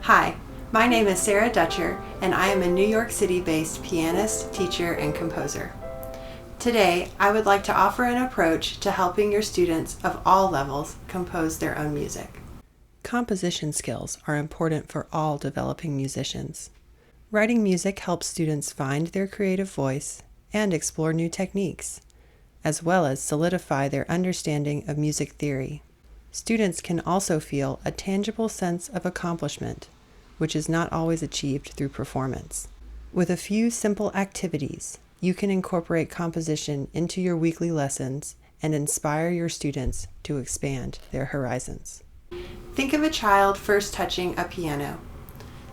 Hi, my name is Sarah Dutcher, and I am a New York City-based pianist, teacher, and composer. Today, I would like to offer an approach to helping your students of all levels compose their own music. Composition skills are important for all developing musicians. Writing music helps students find their creative voice and explore new techniques, as well as solidify their understanding of music theory. Students can also feel a tangible sense of accomplishment, which is not always achieved through performance. With a few simple activities, you can incorporate composition into your weekly lessons and inspire your students to expand their horizons. Think of a child first touching a piano.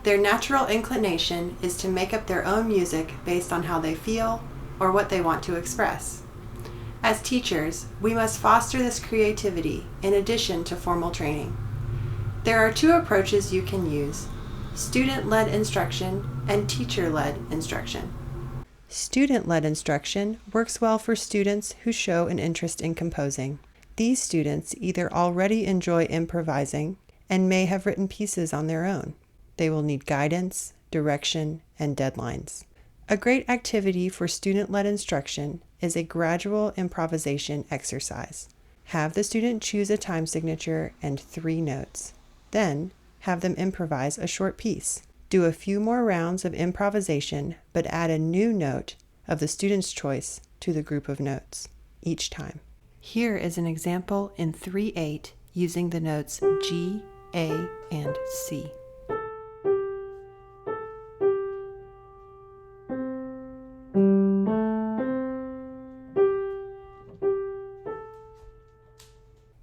Their natural inclination is to make up their own music based on how they feel or what they want to express. As teachers, we must foster this creativity in addition to formal training. There are two approaches you can use: student-led instruction and teacher-led instruction. Student-led instruction works well for students who show an interest in composing. These students either already enjoy improvising and may have written pieces on their own. They will need guidance, direction, and deadlines. A great activity for student-led instruction is a gradual improvisation exercise. Have the student choose a time signature and 3 notes. Then, have them improvise a short piece. Do a few more rounds of improvisation, but add a new note of the student's choice to the group of notes each time. Here is an example in 3/8 using the notes G, A, and C.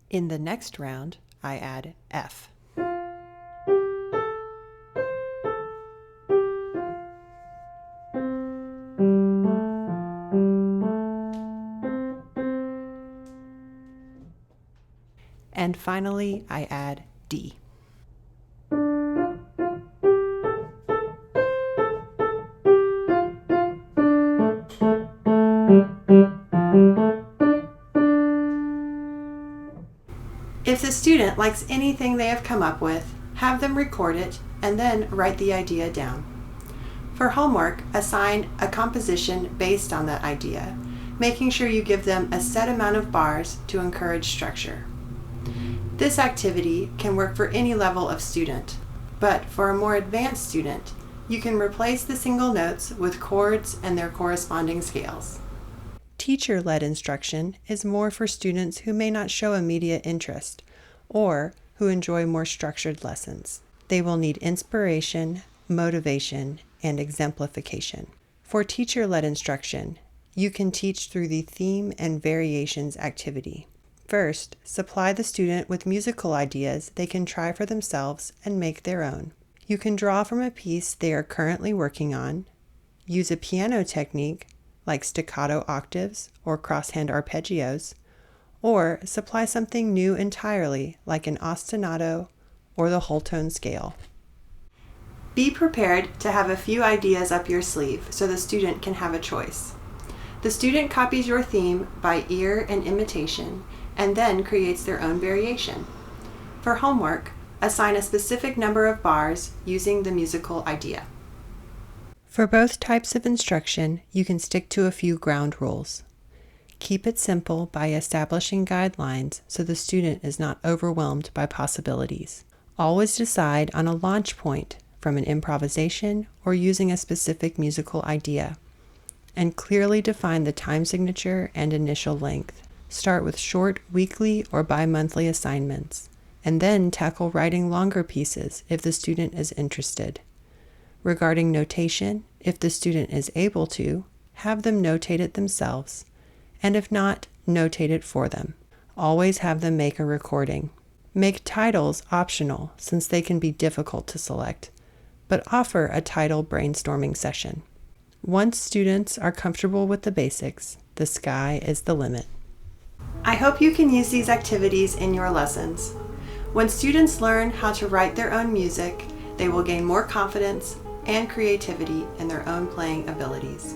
In the next round, I add F. And finally, I add D. If the student likes anything they have come up with, have them record it and then write the idea down. For homework, assign a composition based on that idea, making sure you give them a set amount of bars to encourage structure. This activity can work for any level of student, but for a more advanced student, you can replace the single notes with chords and their corresponding scales. Teacher-led instruction is more for students who may not show immediate interest or who enjoy more structured lessons. They will need inspiration, motivation, and exemplification. For teacher-led instruction, you can teach through the theme and variations activity. First, supply the student with musical ideas they can try for themselves and make their own. You can draw from a piece they are currently working on, use a piano technique like staccato octaves or crosshand arpeggios, or supply something new entirely like an ostinato or the whole tone scale. Be prepared to have a few ideas up your sleeve so the student can have a choice. The student copies your theme by ear and imitation and then creates their own variation. For homework, assign a specific number of bars using the musical idea. For both types of instruction, you can stick to a few ground rules. Keep it simple by establishing guidelines so the student is not overwhelmed by possibilities. Always decide on a launch point from an improvisation or using a specific musical idea, and clearly define the time signature and initial length. Start with short weekly or bi-monthly assignments, and then tackle writing longer pieces if the student is interested. Regarding notation, if the student is able to, have them notate it themselves, and if not, notate it for them. Always have them make a recording. Make titles optional since they can be difficult to select, but offer a title brainstorming session. Once students are comfortable with the basics, the sky is the limit. I hope you can use these activities in your lessons. When students learn how to write their own music, they will gain more confidence and creativity in their own playing abilities.